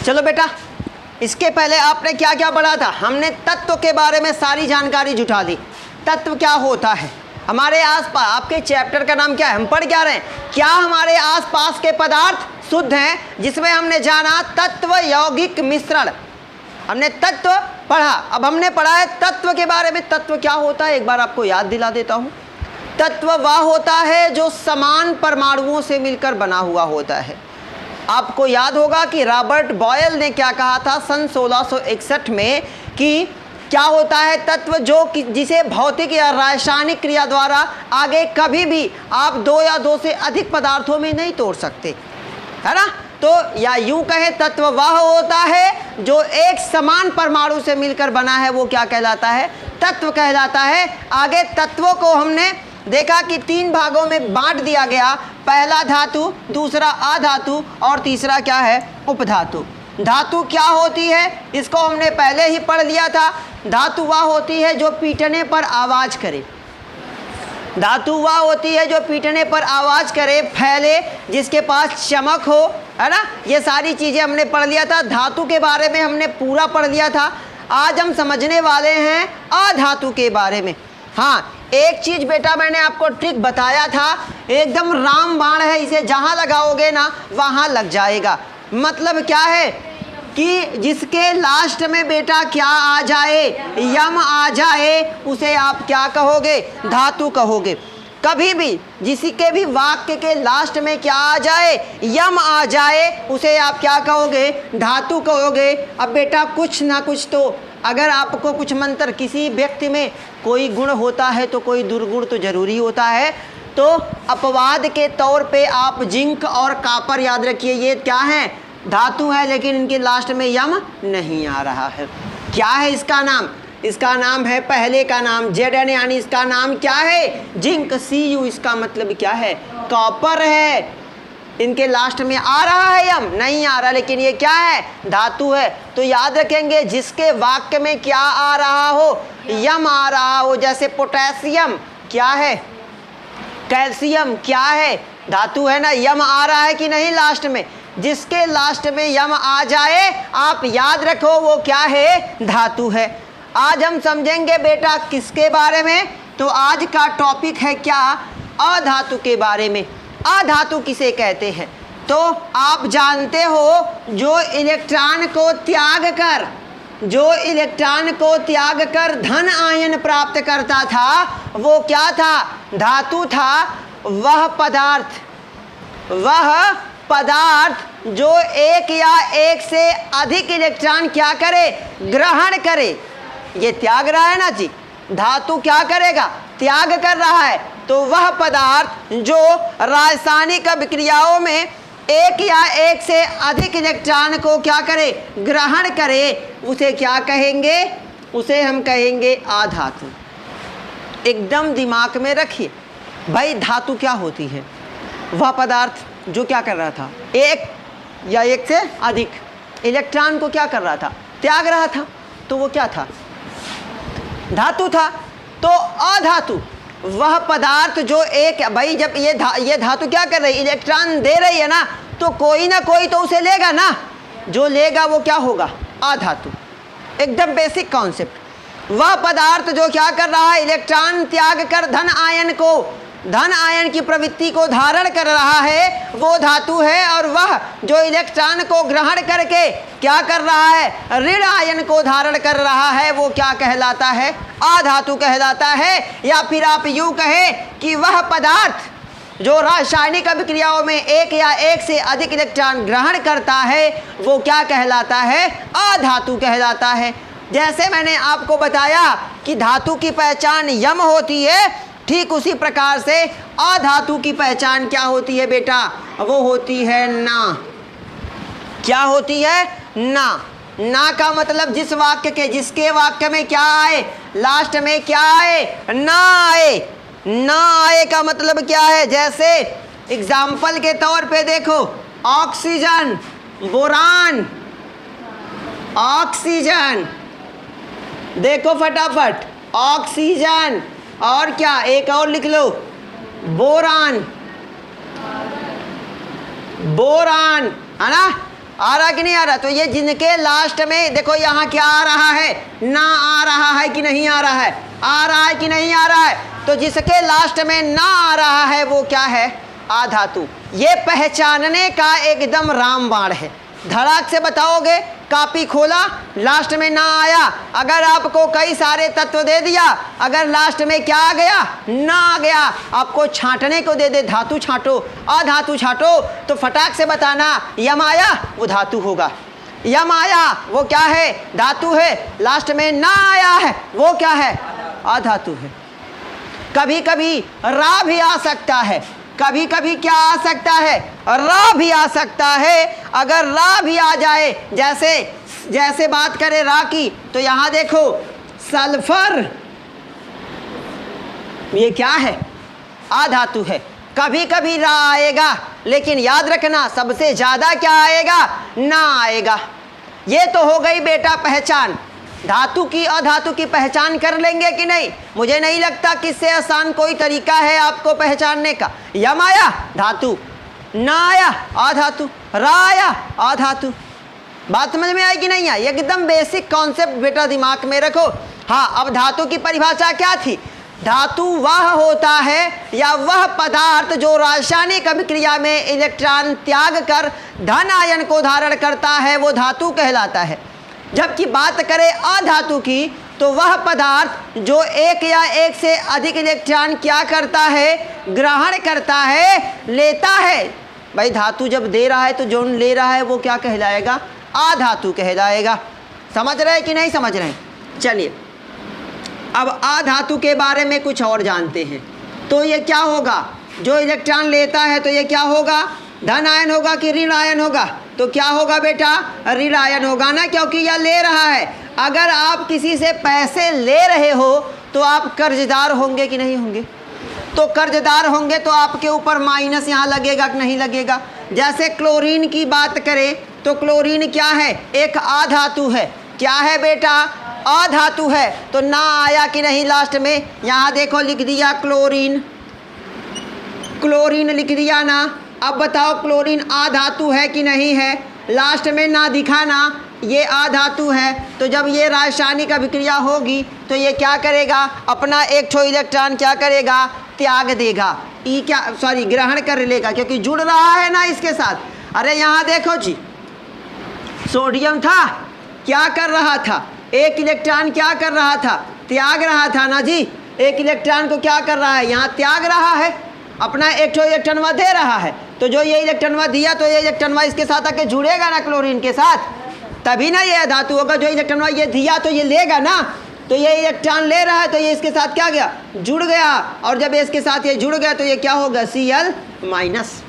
चलो बेटा, इसके पहले आपने क्या क्या पढ़ा था? हमने तत्व के बारे में सारी जानकारी जुटा दी। तत्व क्या होता है? हमारे आसपास, आपके चैप्टर का नाम क्या है? हम पढ़ क्या रहे हैं? क्या हमारे आसपास के पदार्थ शुद्ध हैं? जिसमें हमने जाना तत्व यौगिक मिश्रण, हमने तत्व पढ़ा। अब हमने पढ़ा है तत्व के बारे में। तत्व क्या होता है एक बार आपको याद दिला देता हूँ। तत्व वह होता है जो समान परमाणुओं से मिलकर बना हुआ होता है। आपको याद होगा कि रॉबर्ट बॉयल ने क्या कहा था सन 1661 में कि क्या होता है तत्व, जो जिसे भौतिक या रासायनिक क्रिया द्वारा आगे कभी भी आप दो या दो से अधिक पदार्थों में नहीं तोड़ सकते, है ना। तो या यूं कहे तत्व वह होता है जो एक समान परमाणु से मिलकर बना है, वो क्या कहलाता है? तत्व कहलाता है। आगे तत्वों को हमने देखा कि 3 भागों में बांट दिया गया। पहला धातु, दूसरा अधातु और तीसरा क्या है? उपधातु। धातु क्या होती है इसको हमने पहले ही पढ़ लिया था। धातु वह होती है जो पीटने पर आवाज़ करे। धातु वह होती है जो पीटने पर आवाज़ करे, फैले, जिसके पास चमक हो, है ना। ये सारी चीज़ें हमने पढ़ लिया था। धातु के बारे में हमने पूरा पढ़ लिया था। आज हम समझने वाले हैं अधातु के बारे में। हाँ, एक चीज़ बेटा मैंने आपको ट्रिक बताया था, एकदम रामबाण है, इसे जहाँ लगाओगे ना वहाँ लग जाएगा। मतलब क्या है कि जिसके लास्ट में बेटा क्या आ जाए, यम आ जाए, उसे आप क्या कहोगे? धातु कहोगे। कभी भी जिसके भी वाक्य के लास्ट में क्या आ जाए, यम आ जाए, उसे आप क्या कहोगे? धातु कहोगे। अब बेटा कुछ ना कुछ तो, अगर आपको कुछ मंत्र, किसी व्यक्ति में कोई गुण होता है तो कोई दुर्गुण तो जरूरी होता है। तो अपवाद के तौर पे आप जिंक और कॉपर याद रखिए, ये क्या है? धातु है, लेकिन इनके लास्ट में यम नहीं आ रहा है। क्या है इसका नाम? इसका नाम है, पहले का नाम Zn, यानी इसका नाम क्या है? जिंक। Cu इसका मतलब क्या है? कॉपर है। इनके लास्ट में आ रहा है यम? नहीं आ रहा, लेकिन ये क्या है? धातु है। तो याद रखेंगे जिसके वाक्य में क्या आ रहा हो, यम आ रहा हो, जैसे पोटेशियम क्या है? कैल्शियम क्या है? धातु है ना। यम आ रहा है कि नहीं लास्ट में? जिसके लास्ट में यम आ जाए आप याद रखो वो क्या है? धातु है। आज हम समझेंगे बेटा किसके बारे में? तो आज का टॉपिक है क्या? अधातु के बारे में। अधातु किसे कहते हैं? तो आप जानते हो जो इलेक्ट्रॉन को त्याग कर धन आयन प्राप्त करता था, वो क्या था? धातु था। वह पदार्थ जो एक या एक से अधिक इलेक्ट्रॉन क्या करे? ग्रहण करे। ये त्याग रहा है ना जी, धातु क्या करेगा? त्याग कर रहा है। तो वह पदार्थ जो रासायनिक अभिक्रियाओं में एक या एक से अधिक इलेक्ट्रॉन को क्या करे? ग्रहण करे, उसे क्या कहेंगे? उसे हम कहेंगे अधातु। एकदम दिमाग में रखिए भाई, धातु क्या होती है? वह पदार्थ जो क्या कर रहा था? एक या एक से अधिक इलेक्ट्रॉन को क्या कर रहा था? त्याग रहा था। तो वो क्या था? धातु था। तो अधातु वह पदार्थ जो एक, भाई जब ये धातु क्या कर रही? इलेक्ट्रॉन दे रही है ना, तो कोई ना कोई तो उसे लेगा ना। जो लेगा वो क्या होगा? अधातु। एकदम बेसिक कॉन्सेप्ट। वह पदार्थ जो क्या कर रहा है? इलेक्ट्रॉन त्याग कर धन आयन की प्रवृत्ति को धारण कर रहा है, वो धातु है। और वह जो इलेक्ट्रॉन को ग्रहण करके क्या कर रहा है? ऋण आयन को धारण कर रहा है, वो क्या कहलाता है? अधातु कहलाता है। या फिर आप यूं कहें कि वह पदार्थ जो रासायनिक अभिक्रियाओं में एक या एक से अधिक इलेक्ट्रॉन ग्रहण करता है, वो क्या कहलाता है? अधातु कहलाता है। जैसे मैंने आपको बताया कि धातु की पहचान यम होती है, ठीक उसी प्रकार से अधातु की पहचान क्या होती है बेटा? वो होती है ना। क्या होती है? ना। ना का मतलब जिसके वाक्य में क्या आए? लास्ट में क्या आए? ना आए। ना आए का मतलब क्या है? जैसे एग्जाम्पल के तौर पे देखो, ऑक्सीजन, बोरान, ऑक्सीजन, देखो फटाफट, ऑक्सीजन, और क्या? एक और लिख लो, बोरान, है ना। आ रहा कि नहीं आ रहा? तो ये जिनके लास्ट में देखो यहाँ क्या आ रहा है, ना आ रहा है कि नहीं आ रहा है, आ रहा है कि नहीं आ रहा है? तो जिसके लास्ट में ना आ रहा है वो क्या है? आधातु। ये पहचानने का एकदम रामबाण है। धड़ाक से बताओगे, कॉपी खोला, लास्ट में ना आया, अगर आपको कई सारे तत्व दे दिया, अगर लास्ट में क्या आ गया? ना आ गया, आपको छांटने को दे दे, धातु छांटो, अधातु छांटो, तो फटाक से बताना यम आया वो धातु होगा, यम आया वो क्या है? धातु है। लास्ट में ना आया है वो क्या है? अधातु है। कभी कभी रा भी आ सकता है, कभी कभी क्या आ सकता है? रा भी आ सकता है। अगर रा भी आ जाए, जैसे बात करें रा की, तो यहां देखो सल्फर, ये क्या है? आधातु है। कभी कभी रा आएगा, लेकिन याद रखना सबसे ज्यादा क्या आएगा? ना आएगा। ये तो हो गई बेटा पहचान। धातु की अधातु की पहचान कर लेंगे कि नहीं? मुझे नहीं लगता कि इससे आसान कोई तरीका है आपको पहचानने का। यम आया धातु, ना आया अधातु, रा आया अधातु। बात समझ में आई कि नहीं आई? एकदम बेसिक कॉन्सेप्ट बेटा दिमाग में रखो। हाँ, अब धातु की परिभाषा क्या थी? धातु वह होता है या वह पदार्थ जो रासायनिक अभिक्रिया में इलेक्ट्रॉन त्याग कर धन आयन को धारण करता है, वो धातु कहलाता है। जबकि बात करें अधातु की, तो वह पदार्थ जो एक या एक से अधिक इलेक्ट्रॉन क्या करता है? ग्रहण करता है, लेता है। भाई धातु जब दे रहा है तो जो ले रहा है वो क्या कहलाएगा? अधातु कहलाएगा। समझ रहे कि नहीं समझ रहे? चलिए अब अधातु के बारे में कुछ और जानते हैं। तो ये क्या होगा? जो इलेक्ट्रॉन लेता है तो ये क्या होगा? धन आयन होगा कि ऋण आयन होगा? तो क्या होगा बेटा? ऋण आयन होगा ना, क्योंकि यह ले रहा है। अगर आप किसी से पैसे ले रहे हो तो आप कर्जदार होंगे कि नहीं होंगे? तो कर्जदार होंगे तो आपके ऊपर माइनस यहाँ लगेगा कि नहीं लगेगा? जैसे क्लोरीन की बात करें तो क्लोरीन क्या है? एक अधातु है। क्या है बेटा? अधातु है। तो ना आया कि नहीं लास्ट में? यहाँ देखो लिख दिया क्लोरीन, क्लोरीन लिख दिया ना। अब बताओ क्लोरीन अधातु है कि नहीं है? लास्ट में ना दिखा ना, ये अधातु है। तो जब ये रासायनिक अभिक्रिया होगी तो ये क्या करेगा? अपना एक ठो इलेक्ट्रॉन क्या करेगा? त्याग देगा। ई क्या सॉरी ग्रहण कर लेगा, क्योंकि जुड़ रहा है ना इसके साथ। अरे यहाँ देखो जी, सोडियम था, क्या कर रहा था? एक इलेक्ट्रॉन क्या कर रहा था? त्याग रहा था ना जी। एक इलेक्ट्रॉन को क्या कर रहा है? यहाँ त्याग रहा है, अपना एक ठो इलेक्ट्रॉनवा दे रहा है। तो जो ये इलेक्ट्रॉनवा दिया तो ये इलेक्ट्रॉनवा इसके साथ आके जुड़ेगा ना क्लोरीन के साथ, तभी ना ये धातु होगा। जो इलेक्ट्रॉनवा ये दिया तो ये लेगा ना, तो ये इलेक्ट्रॉन ले रहा है तो ये इसके साथ क्या गया? जुड़ गया। और जब इसके साथ ये जुड़ गया तो ये क्या होगा? Cl minus.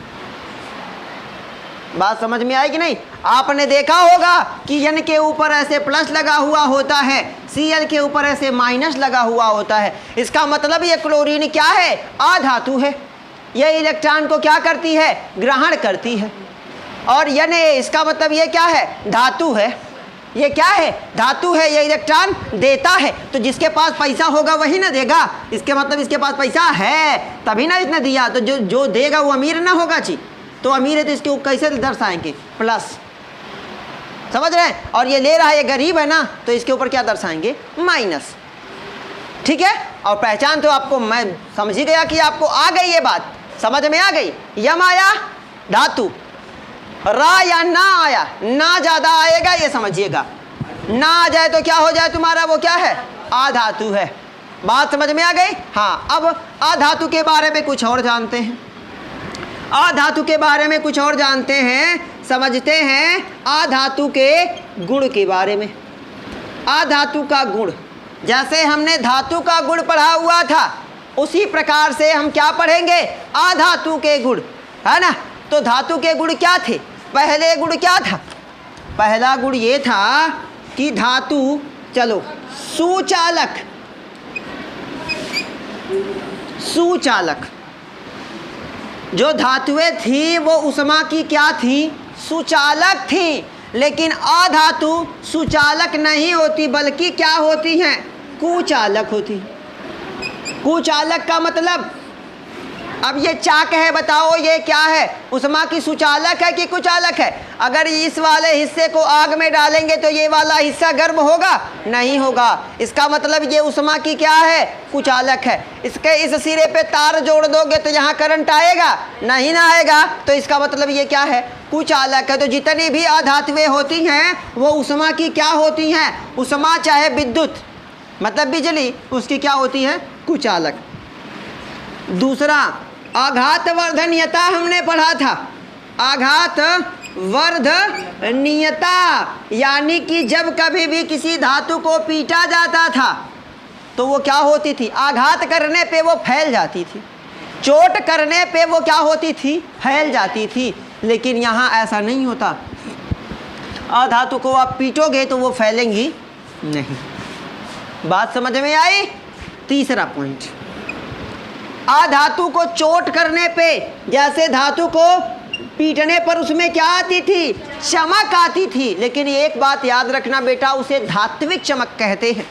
बात समझ में आई कि नहीं? आपने देखा होगा कि N के ऊपर ऐसे प्लस लगा हुआ होता है, Cl के ऊपर ऐसे माइनस लगा हुआ होता है। इसका मतलब ये क्लोरीन क्या है? अधातु है। ये इलेक्ट्रॉन को क्या करती है? ग्रहण करती है। और Na इसका मतलब ये क्या है? धातु है। ये क्या है? धातु है। ये इलेक्ट्रॉन देता है। तो जिसके पास पैसा होगा वही ना देगा। इसके मतलब इसके पास पैसा है तभी ना इसने दिया। तो जो देगा वो अमीर ना होगा जी। तो अमीर है तो इसके कैसे दर्शाएंगे? प्लस। समझ रहे हैं? और ये ले रहा है, ये गरीब है ना, तो इसके ऊपर क्या दर्शाएंगे? माइनस। ठीक है। और पहचान तो आपको मैं समझ ही गया कि आपको आ गई, ये बात समझ में आ गई। यम आया धातु, रा या ना आया, ना ज्यादा आएगा ये समझिएगा। ना आ जाए तो क्या हो जाए तुम्हारा? वो क्या है? अधातु है। बात समझ में आ गई? हाँ। अब अधातु के बारे में कुछ और जानते हैं। अधातु के बारे में कुछ और जानते हैं, समझते हैं अधातु के गुण के बारे में। अधातु का गुण, जैसे हमने धातु का गुण पढ़ा हुआ था उसी प्रकार से हम क्या पढ़ेंगे? अधातु के गुण, है ना। तो धातु के गुण क्या थे? पहले गुण क्या था? पहला गुण ये था कि धातु, चलो सुचालक, सुचालक। जो धातुएं थी वो उष्मा की क्या थी? सुचालक थी। लेकिन अधातु सुचालक नहीं होती, बल्कि क्या होती हैं? कुचालक होती। कुचालक का मतलब अब ये चाक है, बताओ ये क्या है? उष्मा की सुचालक है कि कुचालक है? अगर इस वाले हिस्से को आग में डालेंगे तो ये वाला हिस्सा गर्म होगा? नहीं होगा। इसका मतलब ये उष्मा की क्या है? कुचालक है। इसके इस सिरे पे तार जोड़ दोगे तो यहाँ करंट आएगा? नहीं ना आएगा। तो इसका मतलब ये क्या है? कुचालक है। तो जितनी भी अधातुएं होती हैं वो उष्मा की क्या होती हैं? उष्मा चाहे विद्युत मतलब बिजली, उसकी क्या होती है? कुचालक। दूसरा आघातवर्धनीयता हमने पढ़ा था। आघात वर्धनीयता यानी कि जब कभी भी किसी धातु को पीटा जाता था तो वो क्या होती थी? आघात करने पे वो फैल जाती थी, चोट करने पे वो क्या होती थी? फैल जाती थी। लेकिन यहाँ ऐसा नहीं होता। अधातु को आप पीटोगे तो वो फैलेंगी नहीं। बात समझ में आई? तीसरा पॉइंट, अधातु को चोट करने पे, जैसे धातु को पीटने पर उसमें क्या आती थी? चमक आती थी। लेकिन एक बात याद रखना बेटा, उसे धात्विक चमक कहते हैं।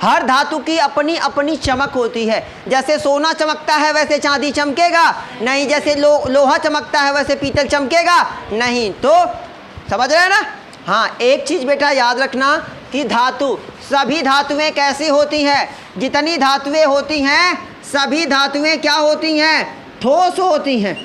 हर धातु की अपनी अपनी चमक होती है। जैसे सोना चमकता है वैसे चांदी चमकेगा नहीं, जैसे लोहा चमकता है वैसे पीतल चमकेगा नहीं। तो समझ रहे हैं ना? हाँ, एक चीज़ बेटा याद रखना कि धातु, सभी धातुएं कैसी होती हैं? जितनी धातुएं होती हैं सभी धातुएं क्या होती हैं? ठोस होती हैं।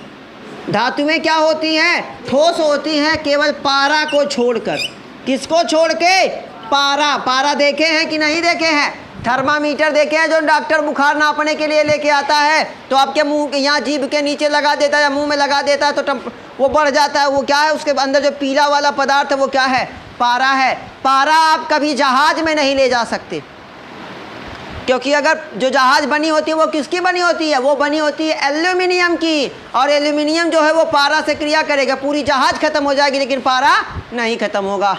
धातुएं क्या होती हैं? ठोस होती हैं, केवल पारा को छोड़कर। किसको छोड़ के? पारा। पारा देखे हैं कि नहीं देखे हैं? थर्मामीटर देखे हैं जो डॉक्टर बुखार नापने के लिए लेके आता है तो आपके मुंह यहाँ जीभ के नीचे लगा देता है या मुंह में लगा देता है तो वो बढ़ जाता है। वो क्या है? उसके अंदर जो पीला वाला पदार्थ है वो क्या है? पारा है। पारा आप कभी जहाज में नहीं ले जा सकते, क्योंकि अगर जो जहाज बनी होती है वो किसकी बनी होती है? वो बनी होती है एल्यूमिनियम की, और एल्यूमिनियम जो है वो पारा से क्रिया करेगा, पूरी जहाज खत्म हो जाएगी लेकिन पारा नहीं खत्म होगा।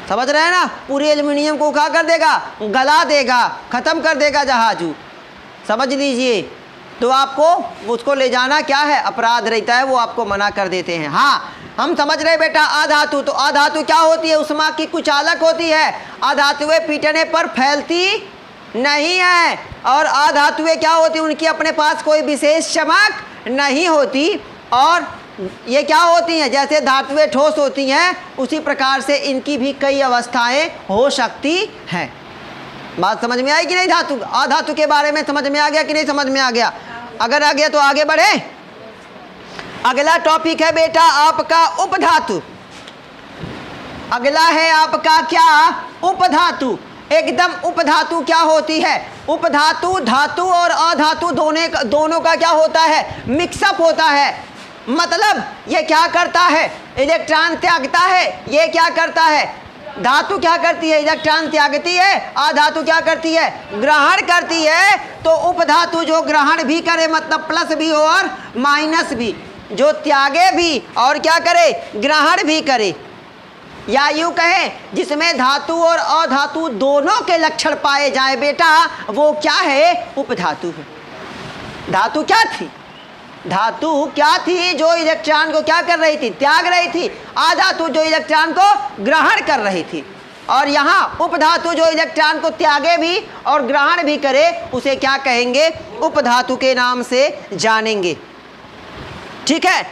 समझ रहे हैं ना? पूरी एल्यूमिनियम को क्या कर देगा? गला देगा, खत्म कर देगा जहाज। समझ लीजिए। तो आपको उसको ले जाना क्या है? अपराध रहता है, वो आपको मना कर देते हैं। हाँ, हम समझ रहे बेटा। अधातु, तो अधातु क्या होती है? उष्मा की कुचालक होती है। अधातुएं पीटने पर फैलती नहीं है, और अधातुएं क्या होती? उनकी अपने पास कोई विशेष चमक नहीं होती। और ये क्या होती हैं? जैसे धातुएं ठोस होती हैं उसी प्रकार से इनकी भी कई अवस्थाएं हो सकती हैं। बात समझ में आई कि नहीं? धातु, अधातु के बारे में समझ में आ गया कि नहीं समझ में आ गया? अगर आ गया तो आगे बढ़े। अगला टॉपिक है बेटा आपका उपधातु। अगला है आपका क्या? उपधातु। एकदम उपधातु क्या होती है? उपधातु धातु और अधातु दोनों का क्या होता है? मिक्सअप होता है। मतलब ये क्या करता है? इलेक्ट्रॉन त्यागता है। ये क्या करता है? धातु क्या करती है? इलेक्ट्रॉन त्यागती है। अधातु क्या करती है? ग्रहण करती है। तो उपधातु जो ग्रहण भी करे, मतलब प्लस भी और माइनस भी, जो त्यागे भी और क्या करे? ग्रहण भी करे। या यूँ कहें जिसमें धातु और अधातु दोनों के लक्षण पाए जाए बेटा, वो क्या है? उपधातु है। धातु क्या थी? धातु क्या थी? जो इलेक्ट्रॉन को क्या कर रही थी? त्याग रही थी। अधातु जो इलेक्ट्रॉन को ग्रहण कर रही थी। और यहाँ उपधातु जो इलेक्ट्रॉन को त्यागे भी और ग्रहण भी करे, उसे क्या कहेंगे? उपधातु के नाम से जानेंगे। ठीक है?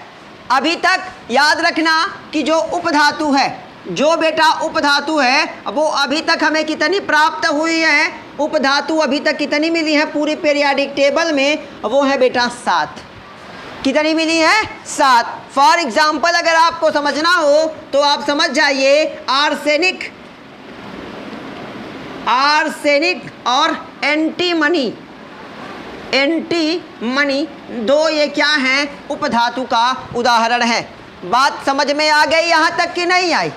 अभी तक याद रखना कि जो उपधातु है, जो बेटा उपधातु है, वो अभी तक हमें कितनी प्राप्त हुई है? उपधातु अभी तक कितनी मिली है पूरी पीरियाडिक टेबल में? वो है बेटा 7। कितनी मिली है? 7। फॉर एग्जाम्पल अगर आपको समझना हो तो आप समझ जाइए, आर्सेनिक, आर्सेनिक और एंटीमनी। एंटीमनी दो ये क्या हैं? उपधातु का उदाहरण है। बात समझ में आ गई यहाँ तक कि नहीं आई?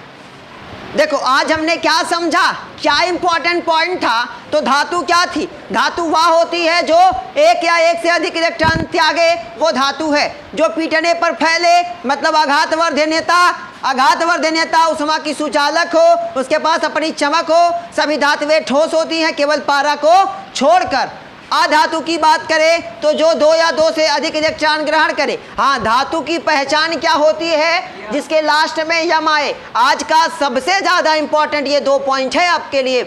देखो आज हमने क्या समझा, क्या इंपॉर्टेंट पॉइंट था? तो धातु क्या थी? धातु वह होती है जो एक या एक से अधिक इलेक्ट्रॉन त्यागे, वो धातु है। जो पीटने पर फैले, मतलब आघातवर्धनीयता, आघातवर्धनीयता उष्मा की सुचालक हो, उसके पास अपनी चमक हो। सभी धातुएं ठोस होती हैं केवल पारा को छोड़कर। अधातु की बात करें तो जो 2 या 2 से अधिक इलेक्ट्रॉन ग्रहण करे। हाँ, धातु की पहचान क्या होती है? जिसके लास्ट में यम आए। आज का सबसे ज़्यादा इंपॉर्टेंट ये 2 पॉइंट है आपके लिए।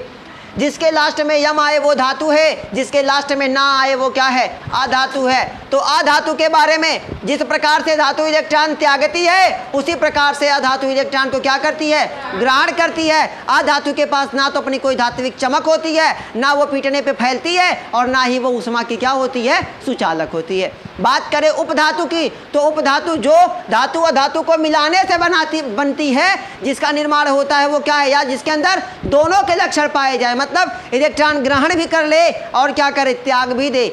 जिसके लास्ट में यम आए वो धातु है, जिसके लास्ट में ना आए वो क्या है, अधातु है। तो अधातु के बारे में, जिस प्रकार से धातु इलेक्ट्रॉन त्यागती है उसी प्रकार से अधातु इलेक्ट्रॉन को क्या करती है, ग्रहण करती है। अधातु के पास ना तो अपनी कोई धात्विक चमक होती है, ना वो पीटने पे फैलती है, और ना ही वो उष्मा की क्या होती है, सुचालक होती है। बात करें उपधातु की, तो उपधातु जो धातु अधातु को मिलाने से बनती है, जिसका निर्माण होता है वो क्या है, या जिसके अंदर दोनों के लक्षण पाए जाए, मतलब इलेक्ट्रॉन ग्रहण भी कर ले और क्या करे, त्याग भी दे।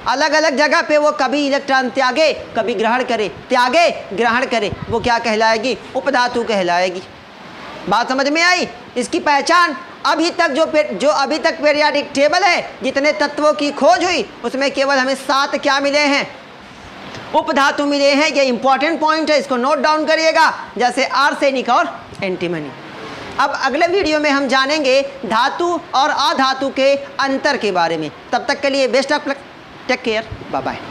अलग अलग जगह पे वो कभी इलेक्ट्रॉन त्यागे, कभी ग्रहण करे, त्यागे ग्रहण करे, वो क्या कहलाएगी, उपधातु कहलाएगी। बात समझ में आई। इसकी पहचान अभी तक जो अभी तक पीरियाडिक टेबल है, जितने तत्वों की खोज हुई उसमें केवल हमें 7 क्या मिले हैं, उपधातु मिले हैं। ये इंपॉर्टेंट पॉइंट है, इसको नोट डाउन करिएगा, जैसे आर्सेनिक और एंटीमनी। अब अगले वीडियो में हम जानेंगे धातु और अधातु के अंतर के बारे में। तब तक के लिए best of luck, take care, bye bye.